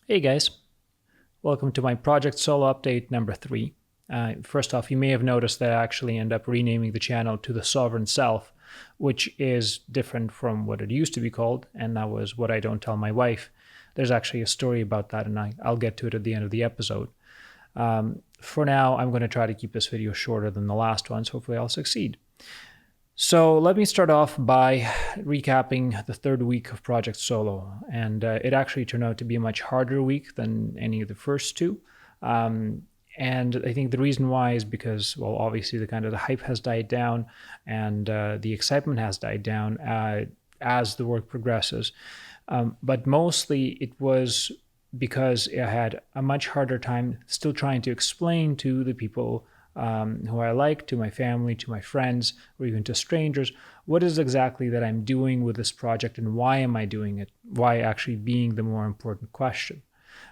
Hey guys, welcome to my Project Solo update number 3. First off, you may have noticed that I actually end up renaming the channel to the Sovereign Self, which is different from what it used to be called, and that was What I Don't Tell My Wife. There's actually a story about that, and I'll get to it at the end of the episode. For now, I'm going to try to keep this video shorter than the last one, so hopefully I'll succeed. So let me start off by recapping the third week of Project Solo, and it actually turned out to be a much harder week than any of the first two. And I think the reason why is because, well, obviously the hype has died down, and the excitement has died down as the work progresses. But mostly it was because I had a much harder time still trying to explain to the people who I like, to my family, to my friends, or even to strangers, what is exactly that I'm doing with this project and why am I doing it? Why actually being the more important question?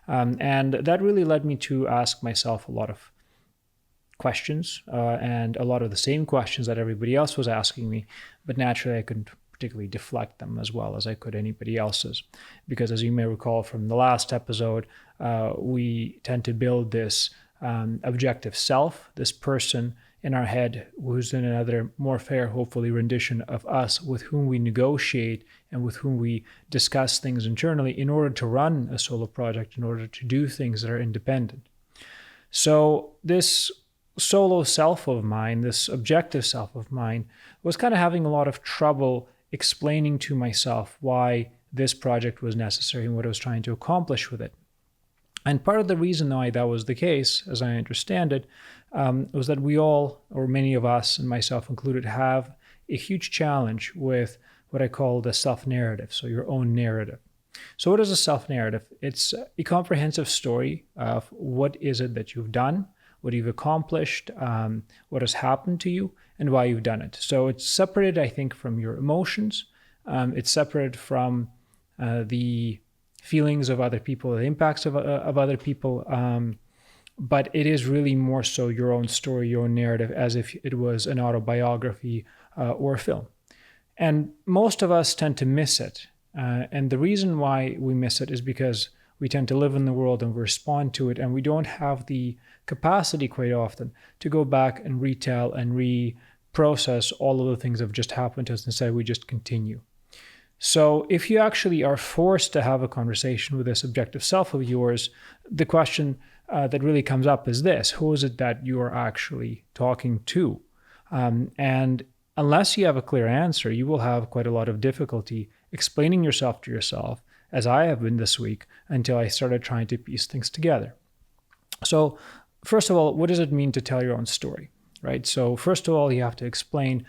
And that really led me to ask myself a lot of questions and a lot of the same questions that everybody else was asking me, but naturally I couldn't particularly deflect them as well as I could anybody else's. Because as you may recall from the last episode, we tend to build this objective self, this person in our head who's in another more fair, hopefully, rendition of us with whom we negotiate and with whom we discuss things internally in order to run a solo project, in order to do things that are independent. So this solo self of mine, this objective self of mine, was kind of having a lot of trouble explaining to myself why this project was necessary and what I was trying to accomplish with it. And part of the reason why that was the case, as I understand it, was that we all, or many of us, and myself included, have a huge challenge with what I call the self-narrative, so your own narrative. So what is a self-narrative? It's a comprehensive story of what is it that you've done, what you've accomplished, what has happened to you, and why you've done it. So it's separated, I think, from your emotions. It's separated from the feelings of other people, the impacts of other people, but it is really more so your own story, your own narrative, as if it was an autobiography or a film. And most of us tend to miss it. And the reason why we miss it is because we tend to live in the world and respond to it, and we don't have the capacity quite often to go back and retell and reprocess all of the things that have just happened to us. Instead, we just continue. So if you actually are forced to have a conversation with this objective self of yours, the question that really comes up is this: who is it that you are actually talking to? And unless you have a clear answer, you will have quite a lot of difficulty explaining yourself to yourself, as I have been this week, until I started trying to piece things together. So first of all, what does it mean to tell your own story, right? So first of all, you have to explain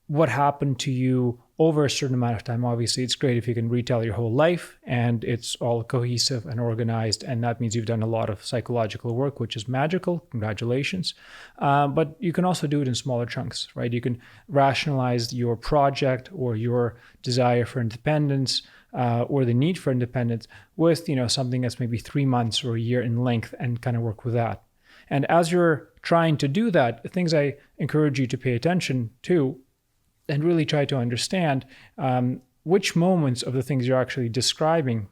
what happened to you over a certain amount of time. Obviously, it's great if you can retell your whole life and it's all cohesive and organized, and that means you've done a lot of psychological work, which is magical. Congratulations. But you can also do it in smaller chunks, right? You can rationalize your project or your desire for independence or the need for independence with, something that's maybe 3 months or a year in length, and kind of work with that. And as you're trying to do that, the things I encourage you to pay attention to and really try to understand which moments of the things you're actually describing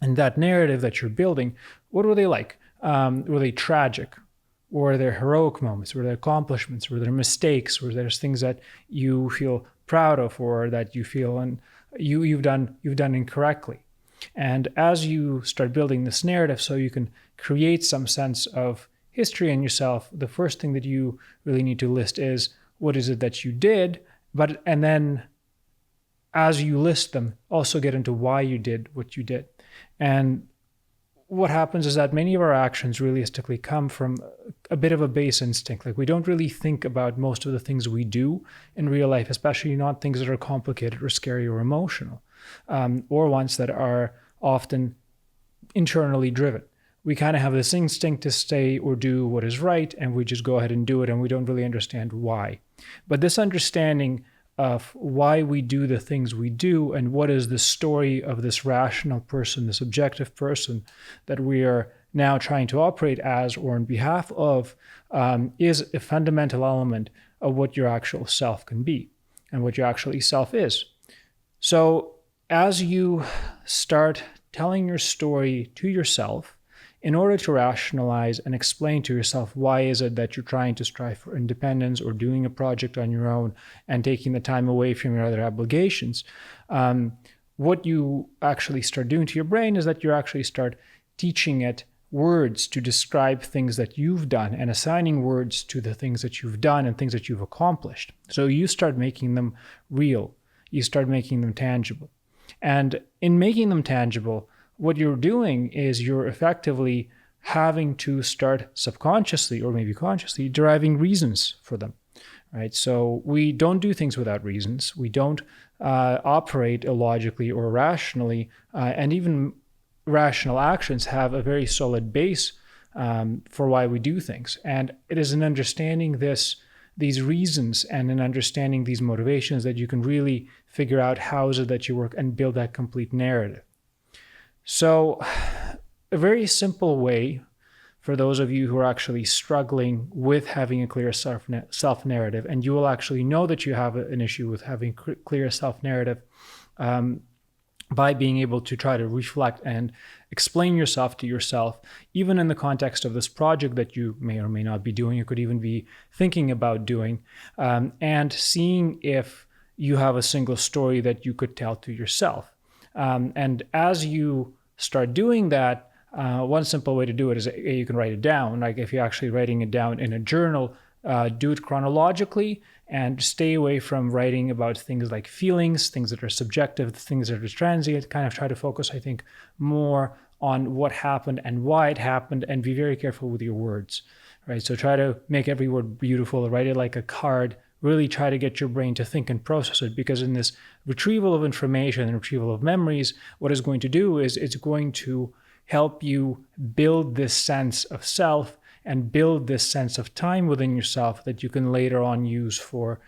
and that narrative that you're building, what were they like? Were they tragic? Were there heroic moments? Were there accomplishments? Were there mistakes? Were there things that you feel proud of, or that you feel and you've done incorrectly? And as you start building this narrative, so you can create some sense of history in yourself, the first thing that you really need to list is what is it that you did. And then as you list them, also get into why you did what you did. And what happens is that many of our actions realistically come from a bit of a base instinct. Like, we don't really think about most of the things we do in real life, especially not things that are complicated or scary or emotional, or ones that are often internally driven. We kind of have this instinct to say or do what is right, and we just go ahead and do it, and we don't really understand why. But this understanding of why we do the things we do and what is the story of this rational person, this objective person that we are now trying to operate as or on behalf of, is a fundamental element of what your actual self can be and what your actually self is. So as you start telling your story to yourself in order to rationalize and explain to yourself why is it that you're trying to strive for independence or doing a project on your own and taking the time away from your other obligations. What you actually start doing to your brain is that you actually start teaching it words to describe things that you've done and assigning words to the things that you've done and things that you've accomplished. So you start making them real. You start making them tangible. And in making them tangible, what you're doing is you're effectively having to start subconsciously or maybe consciously deriving reasons for them, right? So we don't do things without reasons. We don't operate illogically or irrationally, and even rational actions have a very solid base for why we do things. And it is in understanding these reasons and in understanding these motivations that you can really figure out how is it that you work and build that complete narrative. So a very simple way for those of you who are actually struggling with having a clear self-narrative, and you will actually know that you have an issue with having clear self-narrative by being able to try to reflect and explain yourself to yourself, even in the context of this project that you may or may not be doing, you could even be thinking about doing, and seeing if you have a single story that you could tell to yourself. And as you start doing that, one simple way to do it is you can write it down. Like if you're actually writing it down in a journal, do it chronologically and stay away from writing about things like feelings, things that are subjective, things that are transient. Kind of try to focus, I think, more on what happened and why it happened, and be very careful with your words, right? So try to make every word beautiful, write it like a card. Really try to get your brain to think and process it, because in this retrieval of information and retrieval of memories, what it's going to do is it's going to help you build this sense of self and build this sense of time within yourself that you can later on use for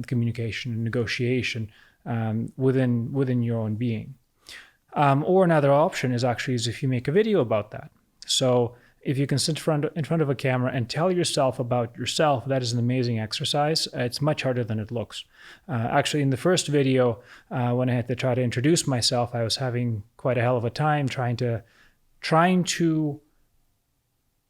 communication and negotiation within your own being. Or another option is if you make a video about that. So if you can sit in front of a camera and tell yourself about yourself, that is an amazing exercise. It's much harder than it looks. Actually, in the first video, when I had to try to introduce myself, I was having quite a hell of a time trying to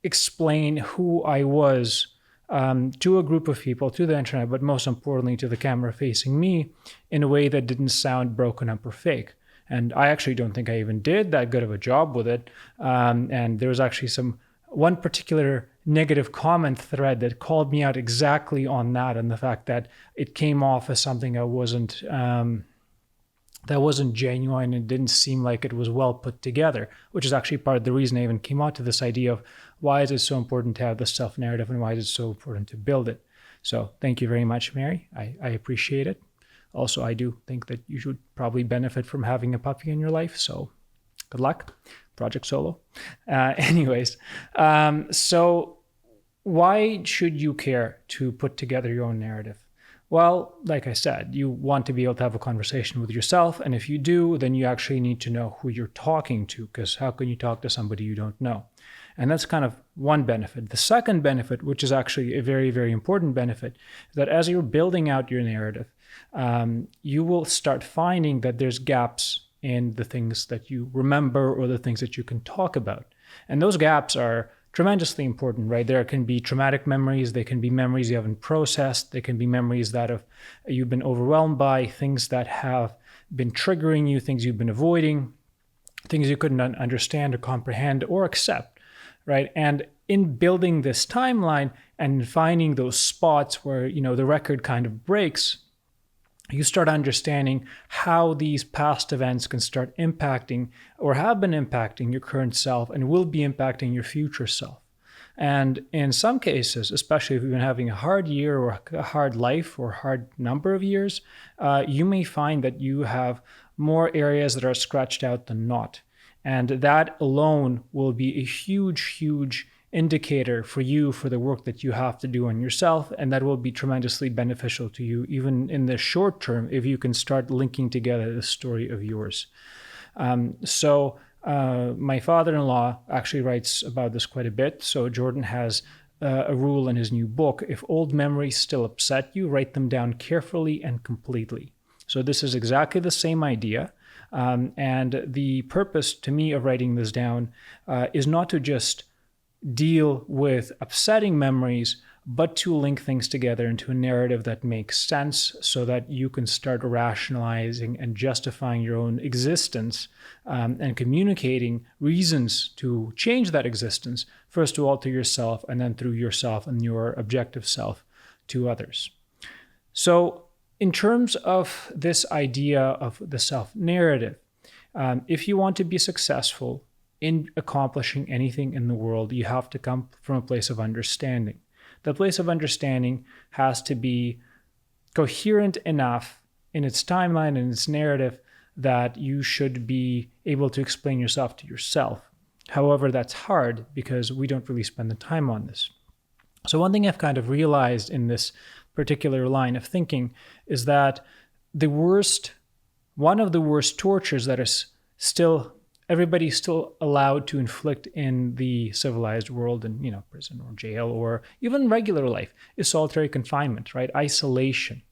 explain who I was to a group of people, to the internet, but most importantly to the camera facing me, in a way that didn't sound broken up or fake. And I actually don't think I even did that good of a job with it. And there was actually one particular negative comment thread that called me out exactly on that, and the fact that it came off as something that wasn't genuine and didn't seem like it was well put together, which is actually part of the reason I even came out to this idea of why is it so important to have the self-narrative and why is it so important to build it. So thank you very much, Mary. I appreciate it. Also, I do think that you should probably benefit from having a puppy in your life. So good luck, Project Solo. So why should you care to put together your own narrative? Well, like I said, you want to be able to have a conversation with yourself. And if you do, then you actually need to know who you're talking to, because how can you talk to somebody you don't know? And that's kind of one benefit. The second benefit, which is actually a very, very important benefit, is that as you're building out your narrative, you will start finding that there's gaps in the things that you remember or the things that you can talk about. And those gaps are tremendously important, right? There can be traumatic memories. They can be memories you haven't processed. They can be memories that you've been overwhelmed by, things that have been triggering you, things you've been avoiding, things you couldn't understand or comprehend or accept, right? And in building this timeline and finding those spots where, the record kind of breaks, you start understanding how these past events can start impacting or have been impacting your current self and will be impacting your future self. And in some cases, especially if you've been having a hard year or a hard life or a hard number of years, you may find that you have more areas that are scratched out than not. And that alone will be a huge, huge indicator for you for the work that you have to do on yourself, and that will be tremendously beneficial to you even in the short term if you can start linking together the story of yours. My father-in-law actually writes about this quite a bit. So Jordan has a rule in his new book: if old memories still upset you, write them down carefully and completely. So this is exactly the same idea. And the purpose to me of writing this down is not to just deal with upsetting memories, but to link things together into a narrative that makes sense so that you can start rationalizing and justifying your own existence and communicating reasons to change that existence, first to all to yourself and then through yourself and your objective self to others. So in terms of this idea of the self-narrative, if you want to be successful in accomplishing anything in the world, you have to come from a place of understanding. The place of understanding has to be coherent enough in its timeline and its narrative that you should be able to explain yourself to yourself. However, that's hard because we don't really spend the time on this. So one thing I've kind of realized in this particular line of thinking is that one of the worst tortures that is everybody's still allowed to inflict in the civilized world, in prison or jail or even regular life, is solitary confinement, right? Isolation.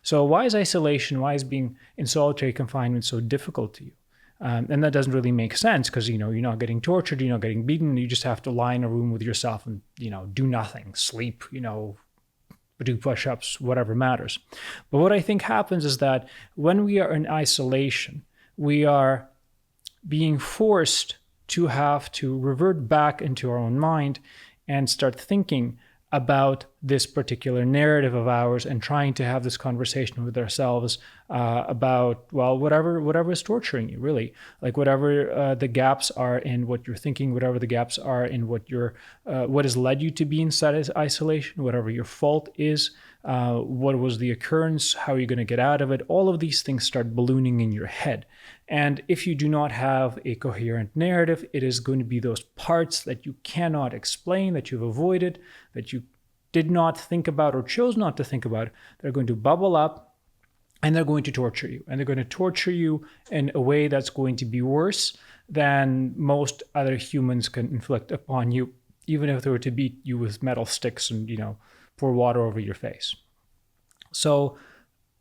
So why is isolation, why is being in solitary confinement so difficult to you? And that doesn't really make sense because, you're not getting tortured, you're not getting beaten, you just have to lie in a room with yourself and, do nothing, sleep, do push-ups, whatever matters. But what I think happens is that when we are in isolation, we are being forced to have to revert back into our own mind and start thinking about this particular narrative of ours and trying to have this conversation with ourselves about, whatever is torturing you, really. Like whatever the gaps are in what you're thinking, whatever the gaps are in what has led you to be in isolation, whatever your fault is, what was the occurrence, how are you going to get out of it? All of these things start ballooning in your head. And if you do not have a coherent narrative, it is going to be those parts that you cannot explain, that you've avoided, that you did not think about or chose not to think about. They're going to bubble up and they're going to torture you. And they're going to torture you in a way that's going to be worse than most other humans can inflict upon you, even if they were to beat you with metal sticks and, pour water over your face. So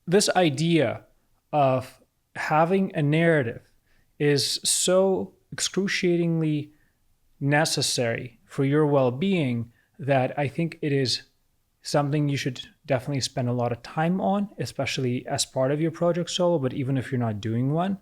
this idea of having a narrative is so excruciatingly necessary for your well-being that I think it is something you should definitely spend a lot of time on, especially as part of your project solo, but even if you're not doing one,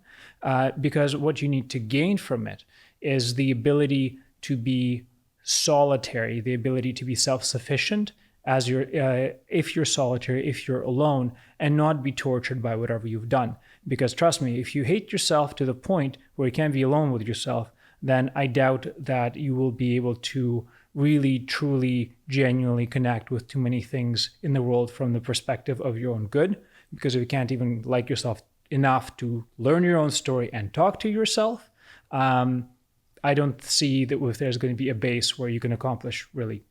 because what you need to gain from it is the ability to be solitary, the ability to be self-sufficient as if you're solitary, if you're alone, and not be tortured by whatever you've done. Because trust me, if you hate yourself to the point where you can't be alone with yourself, then I doubt that you will be able to really, truly, genuinely connect with too many things in the world from the perspective of your own good. Because if you can't even like yourself enough to learn your own story and talk to yourself, I don't see that if there's going to be a base where you can accomplish really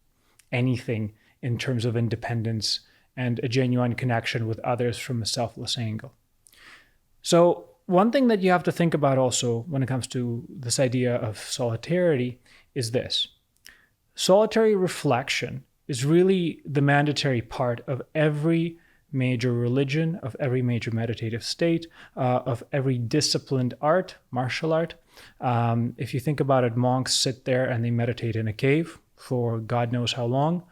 anything in terms of independence and a genuine connection with others from a selfless angle. So one thing that you have to think about also when it comes to this idea of solitarity is this. Solitary reflection is really the mandatory part of every major religion, of every major meditative state, of every disciplined art, martial art. If you think about it, monks sit there and they meditate in a cave for God knows how long.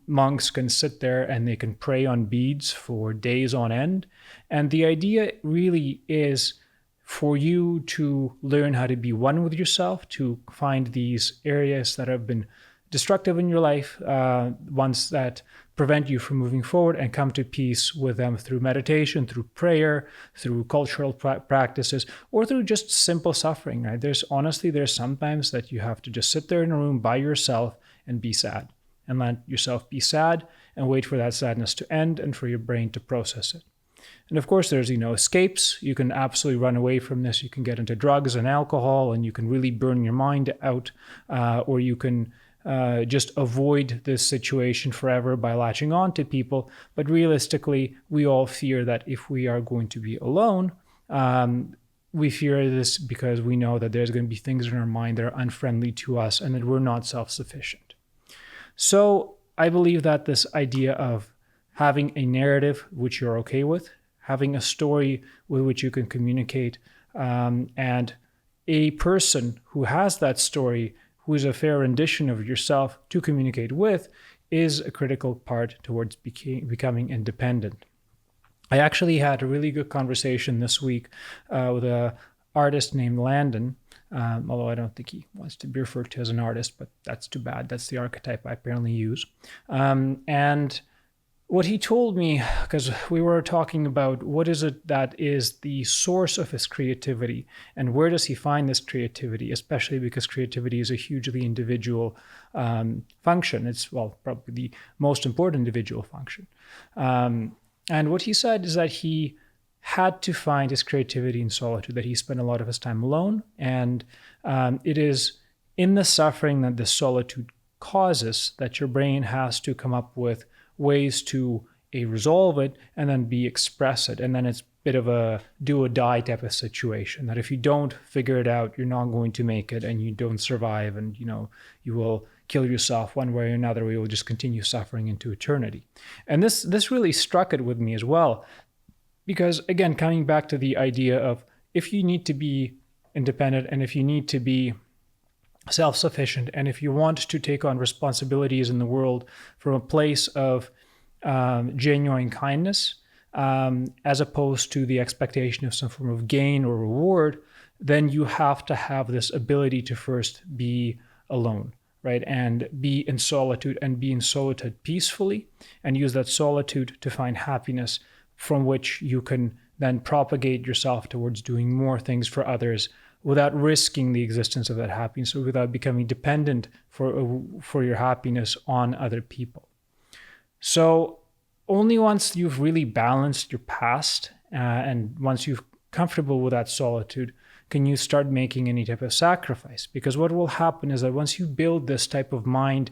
Monks can sit there and they can pray on beads for days on end. And the idea really is for you to learn how to be one with yourself, to find these areas that have been destructive in your life, ones that prevent you from moving forward, and come to peace with them through meditation, through prayer, through cultural practices, or through just simple suffering, right? There's sometimes that you have to just sit there in a room by yourself and be sad. And let yourself be sad and wait for that sadness to end and for your brain to process it. And of course, there's, escapes. You can absolutely run away from this. You can get into drugs and alcohol, and you can really burn your mind out, or you can just avoid this situation forever by latching on to people. But realistically, we all fear that if we are going to be alone, we fear this because we know that there's going to be things in our mind that are unfriendly to us and that we're not self-sufficient. So I believe that this idea of having a narrative which you're okay with, having a story with which you can communicate, and a person who has that story, who is a fair rendition of yourself to communicate with, is a critical part towards becoming independent. I actually had a really good conversation this week with an artist named Landon, although I don't think he wants to be referred to as an artist, but that's too bad. That's the archetype I apparently use. And what he told me, because we were talking about what is it that is the source of his creativity and where does he find this creativity, especially because creativity is a hugely individual function. It's, well, probably the most important individual function. And what he said is that he had to find his creativity in solitude, that he spent a lot of his time alone. And it is in the suffering that the solitude causes that your brain has to come up with ways to resolve it and then express it. And then it's a bit of a do or die type of situation, that if you don't figure it out, you're not going to make it and you don't survive, and you will kill yourself one way or another, or you will just continue suffering into eternity. And this really struck it with me as well, because again, coming back to the idea of if you need to be independent and if you need to be self-sufficient, and if you want to take on responsibilities in the world from a place of genuine kindness, as opposed to the expectation of some form of gain or reward, then you have to have this ability to first be alone, right? And be in solitude, and be in solitude peacefully, and use that solitude to find happiness, from which you can then propagate yourself towards doing more things for others without risking the existence of that happiness, or without becoming dependent for your happiness on other people. So only once you've really balanced your past, and once you're comfortable with that solitude, can you start making any type of sacrifice. Because what will happen is that once you build this type of mind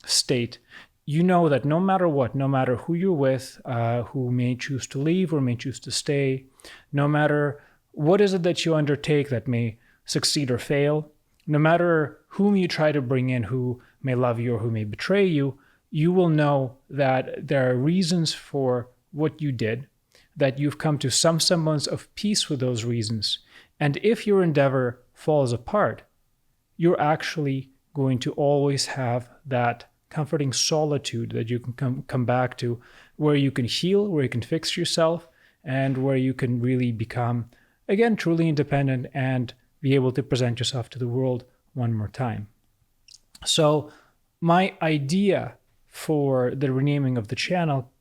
state, you know that no matter what, no matter who you're with, who may choose to leave or may choose to stay, no matter what is it that you undertake that may succeed or fail, no matter whom you try to bring in, who may love you or who may betray you, you will know that there are reasons for what you did, that you've come to some semblance of peace with those reasons. And if your endeavor falls apart, you're actually going to always have that comforting solitude that you can come back to, where you can heal, where you can fix yourself, and where you can really become, again, truly independent and be able to present yourself to the world one more time. So my idea for the renaming of the channel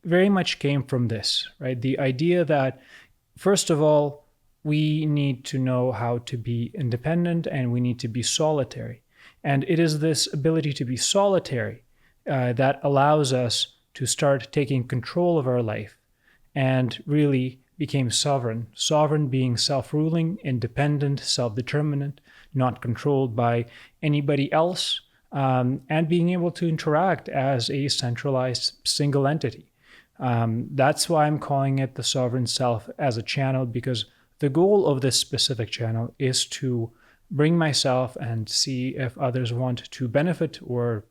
very much came from this, right? The idea that, first of all, we need to know how to be independent and we need to be solitary. And it is this ability to be solitary that allows us to start taking control of our life and really became sovereign. Sovereign being self-ruling, independent, self-determinant, not controlled by anybody else, and being able to interact as a centralized single entity. That's why I'm calling it the Sovereign Self as a channel, because the goal of this specific channel is to bring myself and see if others want to benefit or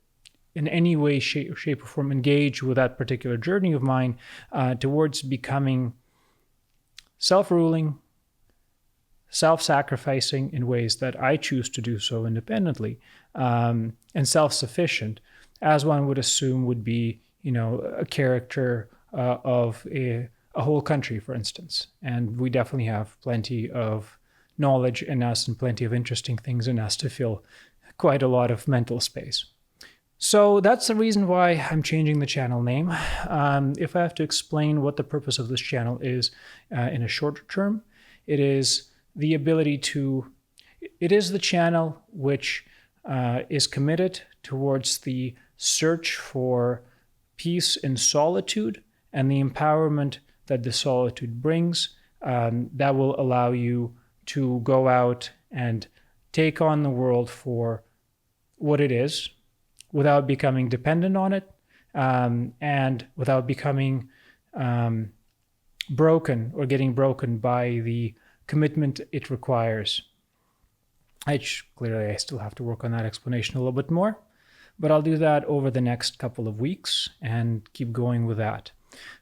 in any way, shape or form engage with that particular journey of mine towards becoming self-ruling, self-sacrificing in ways that I choose to do so independently, and self-sufficient, as one would assume would be, a character of a whole country, for instance. And we definitely have plenty of knowledge in us and plenty of interesting things in us to fill quite a lot of mental space. So that's the reason why I'm changing the channel name. If I have to explain what the purpose of this channel is in a shorter term, it is the ability to, it is the channel which is committed towards the search for peace in solitude and the empowerment that the solitude brings, that will allow you to go out and take on the world for what it is, without becoming dependent on it, and without becoming broken or getting broken by the commitment it requires. Clearly, I still have to work on that explanation a little bit more, but I'll do that over the next couple of weeks and keep going with that.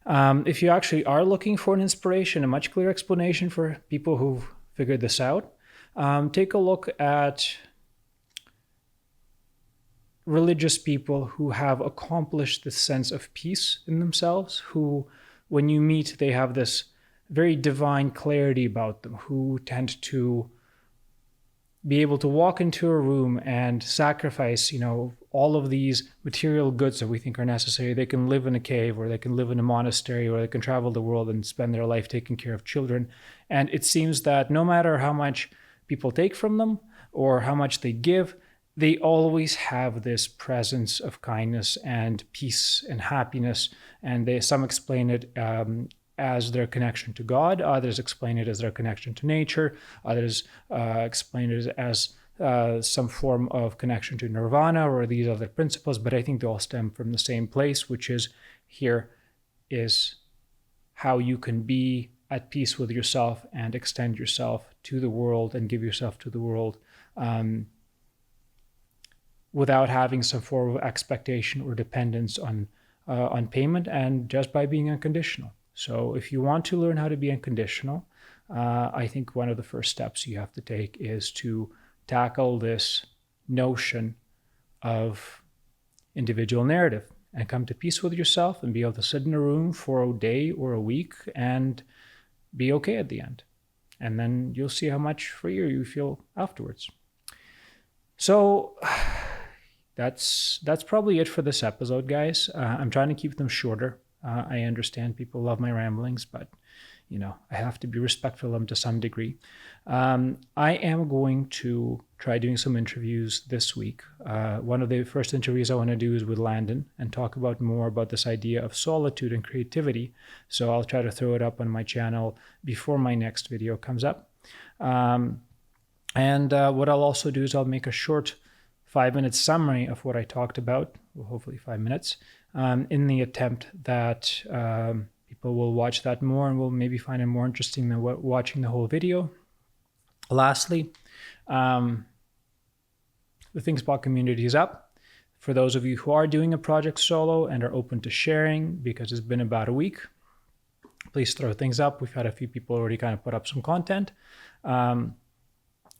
If you actually are looking for an inspiration, a much clearer explanation for people who've figured this out, take a look at religious people who have accomplished this sense of peace in themselves, who, when you meet, they have this very divine clarity about them, who tend to be able to walk into a room and sacrifice, all of these material goods that we think are necessary. They can live in a cave, or they can live in a monastery, or they can travel the world and spend their life taking care of children. And it seems that no matter how much people take from them or how much they give, they always have this presence of kindness and peace and happiness. And some explain it as their connection to God. Others explain it as their connection to nature. Others explain it as some form of connection to nirvana or these other principles. But I think they all stem from the same place, which is, here is how you can be at peace with yourself and extend yourself to the world and give yourself to the world without having some form of expectation or dependence on payment, and just by being unconditional. So if you want to learn how to be unconditional, I think one of the first steps you have to take is to tackle this notion of individual narrative and come to peace with yourself and be able to sit in a room for a day or a week and be okay at the end. And then you'll see how much freer you feel afterwards. So that's probably it for this episode, guys. I'm trying to keep them shorter. I understand people love my ramblings, but I have to be respectful of them to some degree. I am going to try doing some interviews this week. One of the first interviews I want to do is with Landon and talk more about this idea of solitude and creativity. So I'll try to throw it up on my channel before my next video comes up. And what I'll also do is I'll make a short 5-minute summary of what I talked about, well, hopefully 5 minutes, in the attempt that people will watch that more and will maybe find it more interesting than watching the whole video. Lastly, the ThinkSpot community is up. For those of you who are doing a project solo and are open to sharing, because it's been about a week, please throw things up. We've had a few people already kind of put up some content.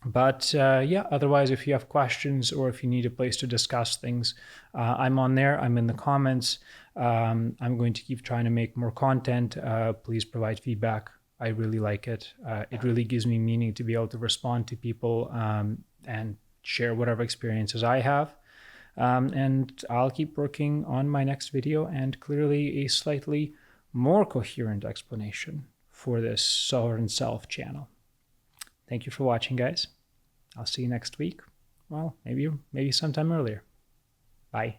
But otherwise, if you have questions or if you need a place to discuss things, I'm on there. I'm in the comments. I'm going to keep trying to make more content. Please provide feedback. I really like it. It really gives me meaning to be able to respond to people and share whatever experiences I have. And I'll keep working on my next video and clearly a slightly more coherent explanation for this Sovereign Self channel. Thank you for watching, guys. I'll see you next week. Well, maybe sometime earlier. Bye.